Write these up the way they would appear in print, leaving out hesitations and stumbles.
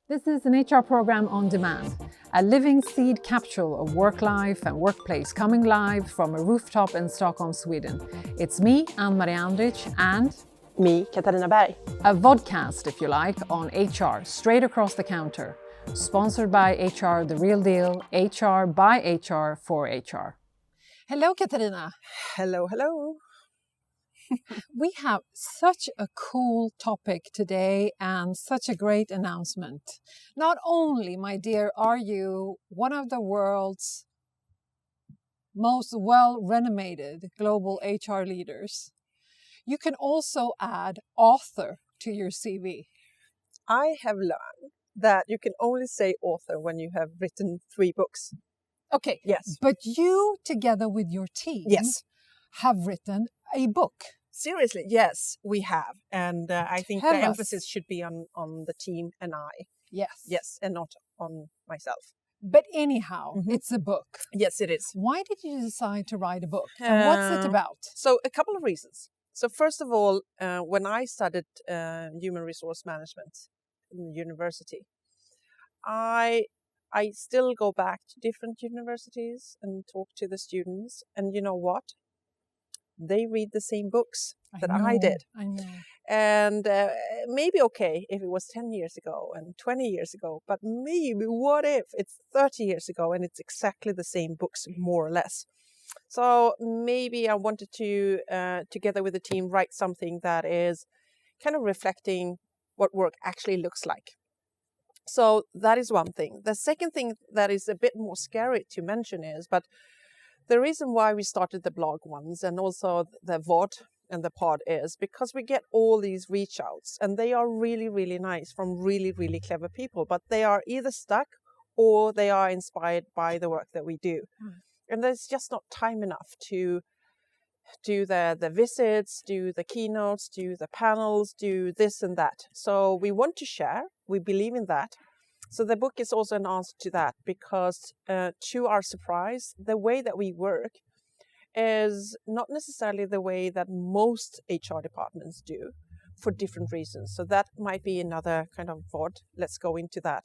This is an HR program on demand, a living seed capsule of work life and workplace coming live from a rooftop in Stockholm, Sweden. It's me, Ann-Marie Andrich, and me, Katarina Berg. A vodcast, if you like, on HR, straight across the counter. Sponsored by HR The Real Deal, HR by HR for HR. Hello, Katarina. Hello, hello. We have such a cool topic today and such a great announcement. Not only, my dear, are you one of the world's most well-renowned global HR leaders, you can also add author to your CV. I have learned that you can only say author when you have written 3 books. Okay. Yes. But you, together with your team, have written a book. Seriously, yes, we have. And I think Tell the us. emphasis should be on the team and I. Yes. Yes, and not on myself. But anyhow, it's a book. Yes, it is. Why did you decide to write a book? And what's it about? So a couple of reasons. So first of all, when I studied human resource management in university, I still go back to different universities and talk to the students. And you know what? They read the same books that I did. I know. And maybe okay if it was 10 years ago and 20 years ago, but maybe what if it's 30 years ago and it's exactly the same books, more or less. So maybe I wanted to, together with the team, write something that is kind of reflecting what work actually looks like. So that is one thing. The second thing that is a bit more scary to mention is, but the reason why we started the blog ones and also the VOD and the pod is because we get all these reach outs and they are really, really nice from really, really clever people, but they are either stuck or they are inspired by the work that we do. And there's just not time enough to do the visits, do the keynotes, do the panels, do this and that. So we want to share. We believe in that. So the book is also an answer to that because to our surprise, the way that we work is not necessarily the way that most HR departments do for different reasons. So that might be another kind of VOD. Let's go into that.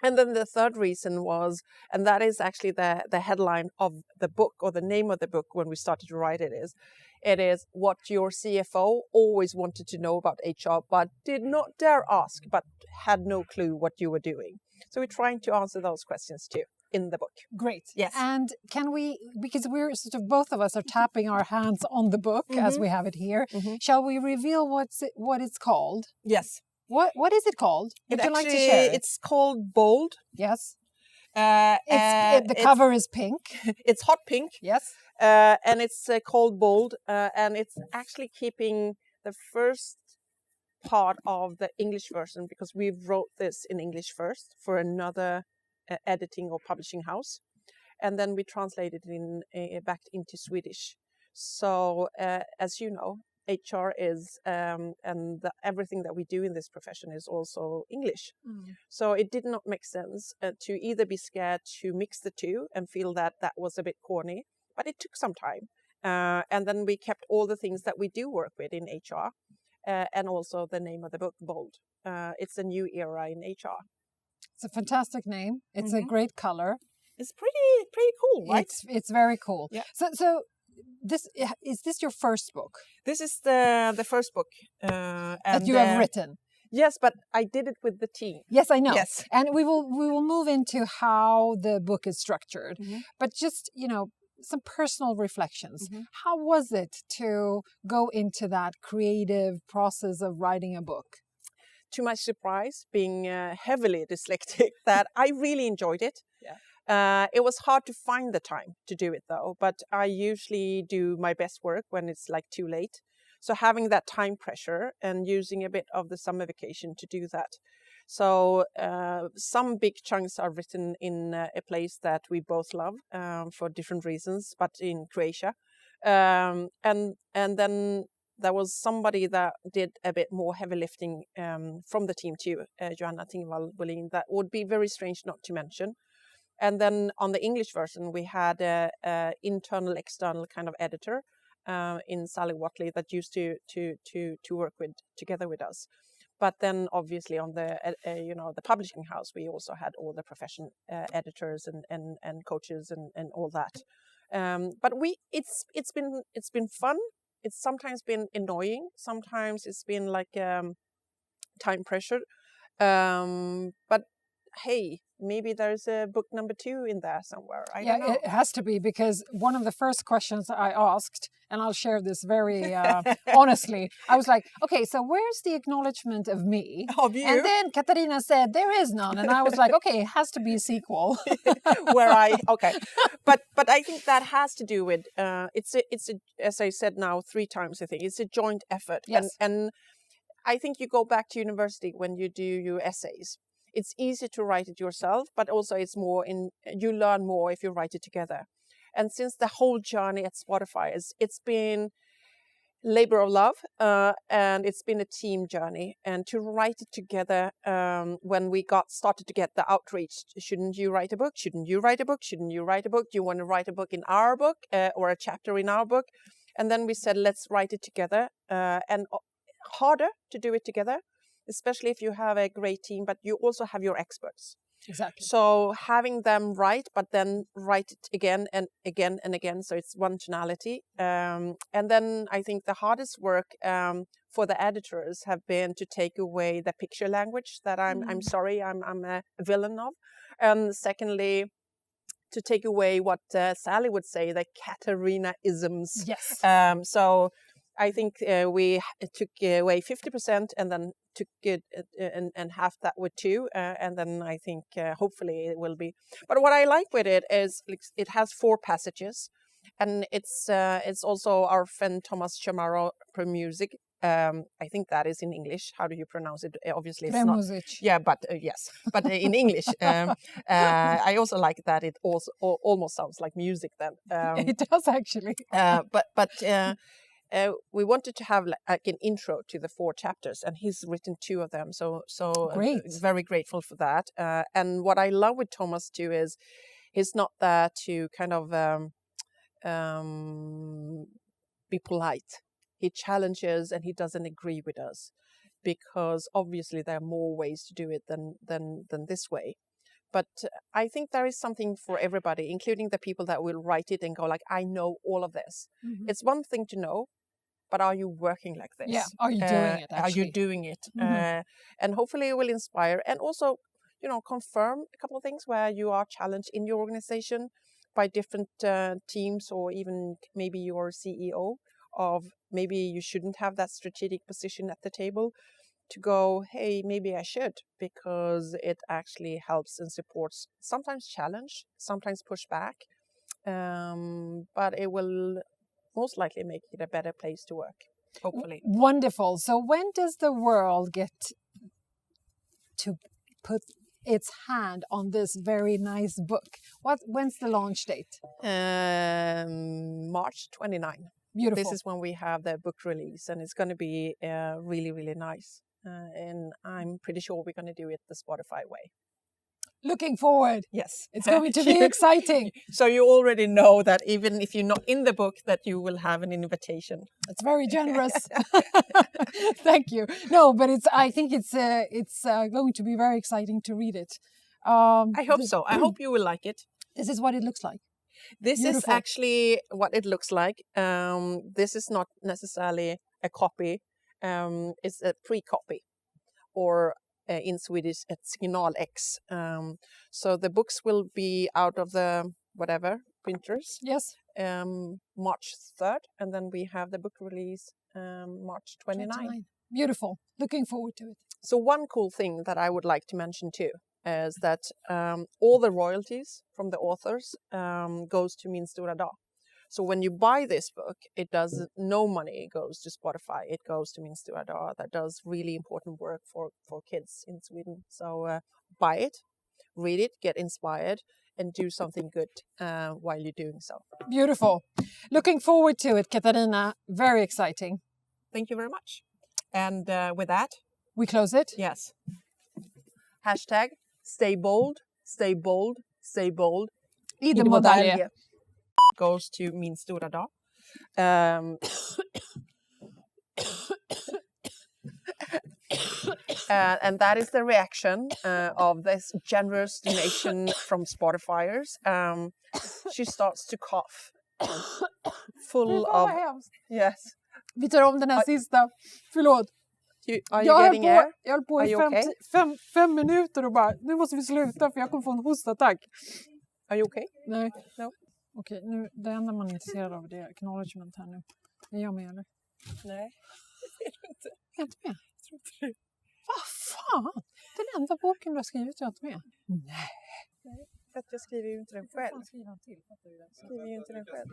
And then the third reason was, and that is actually the headline of the book or the name of the book when we started to write it is what your CFO always wanted to know about HR, but did not dare ask, but had no clue what you were doing. So we're trying to answer those questions too in the book. Great. Yes. And can we, because we're sort of both of us are tapping our hands on the book as we have it here, shall we reveal what it's called? Yes. What is it called? Would you like to share it? It's called Bold. Yes. The cover is pink. It's hot pink. Yes. And it's called Bold. And it's actually keeping the first part of the English version because we wrote this in English first for another editing or publishing house. And then we translated it back into Swedish. So as you know, HR is, and everything that we do in this profession is also English. So it did not make sense to either be scared to mix the two and feel that was a bit corny, but it took some time. And then we kept all the things that we do work with in HR and also the name of the book, Bold. It's a new era in HR. It's a fantastic name. It's a great color. It's pretty cool, right? It's very cool. Yeah. So is this your first book? This is the first book that you have written. Yes, but I did it with the team. Yes, I know. Yes, and we will move into how the book is structured. But just some personal reflections. How was it to go into that creative process of writing a book? To my surprise, being heavily dyslexic, that I really enjoyed it. Yeah. It was hard to find the time to do it though, but I usually do my best work when it's like too late. So having that time pressure and using a bit of the summer vacation to do that. So some big chunks are written in a place that we both love for different reasons, but in Croatia. And then there was somebody that did a bit more heavy lifting from the team too, Joanna Tingvall-Bolin, that would be very strange not to mention. And then on the English version, we had an internal, external kind of editor in Sally Watley that used to work together with us. But then obviously on the the publishing house, we also had all the profession editors and coaches and all that. But it's been fun. It's sometimes been annoying. Sometimes it's been like time pressure. But hey, maybe there's a book number 2 in there somewhere. I don't know. It has to be, because one of the first questions I asked, and I'll share this very honestly, I was like, okay, so where's the acknowledgement of me? Of you? And then Katarina said, there is none. And I was like, okay, it has to be a sequel. Okay. But I think that has to do with, it's a, as I said now 3 times, I think, it's a joint effort. Yes. And I think you go back to university when you do your essays. It's easy to write it yourself, but also it's more you learn more if you write it together. And since the whole journey at Spotify it's been labor of love, and it's been a team journey. And to write it together, when we started to get the outreach, shouldn't you write a book? Shouldn't you write a book? Shouldn't you write a book? Do you want to write a book in our book, or a chapter in our book? And then we said, let's write it together, and harder to do it together, especially if you have a great team, but you also have your experts. Exactly. So having them write, but then write it again and again and again, so it's one tonality. And then I think the hardest work for the editors have been to take away the picture language that I'm sorry, I'm a villain of. And secondly, to take away what Sally would say, the Katarina-isms. Yes. So I think we took away 50% and then took it and half that with 2, and then I think hopefully it will be. But what I like with it is it has 4 passages, and it's also our friend Thomas Chamorro per music. I think that is in English. How do you pronounce it? Obviously, it's not. Yeah, but yes, but in English. I also like that it also almost sounds like music. Then it does actually. But. We wanted to have like an intro to the 4 chapters, and he's written 2 of them. So great. Very grateful for that. And what I love with Thomas too is he's not there to kind of be polite. He challenges and he doesn't agree with us, because obviously there are more ways to do it than this way. But I think there is something for everybody, including the people that will write it and go like, I know all of this. Mm-hmm. It's one thing to know, but are you working like this? Yeah, are you doing it? Actually? Are you doing it? Mm-hmm. And hopefully it will inspire, and also, confirm a couple of things where you are challenged in your organization by different teams, or even maybe your CEO of maybe you shouldn't have that strategic position at the table. To go, hey, maybe I should, because it actually helps and supports, sometimes challenge, sometimes push back, but it will most likely make it a better place to work, hopefully. Wonderful. So when does the world get to put its hand on this very nice book? When's the launch date? March 29. Beautiful. This is when we have the book release, and it's going to be really, really nice. And I'm pretty sure we're going to do it the Spotify way. Looking forward. Yes. It's going to be exciting. So you already know that even if you're not in the book, that you will have an invitation. That's very generous. Thank you. No, but I think it's going to be very exciting to read it. I hope so. I hope you will like it. This is what it looks like. This Beautiful. Is actually what it looks like. This is not necessarily a copy. It's a pre-copy, or in Swedish, it's Signal X. So the books will be out of the printers. Yes. March 3rd, and then we have the book release March 29. Beautiful. Looking forward to it. So one cool thing that I would like to mention too is that all the royalties from the authors goes to Min Stora Dag. So when you buy this book, no money goes to Spotify. It goes to Min Stora Dag, that does really important work for kids in Sweden. So buy it, read it, get inspired, and do something good while you're doing so. Beautiful. Looking forward to it, Katarina. Very exciting. Thank you very much. And with that, we close it? Yes. Hashtag stay bold, stay bold, stay bold. Idemodalje. Goes to Min Stora Dag. And that is the reaction of this generous donation from Spotifyers. She starts to cough. Full of... Yes. Vi tar om den här sista. Förlåt. Are you getting air? Jag höll på i okay? fem minuter och bara, nu måste vi sluta för jag kommer få en hostattack. Are you okay? Nej. No. Okej, nu, det enda man är intresserad av det är acknowledgement här nu. Är jag med eller? Nej, det är du inte. Jag är inte med. Jag tror inte det. Vad fan? Den enda boken du har skrivit är jag inte med. Nej. För att jag skriver ju inte den själv. Skriver han till? Skriver ju inte den själv.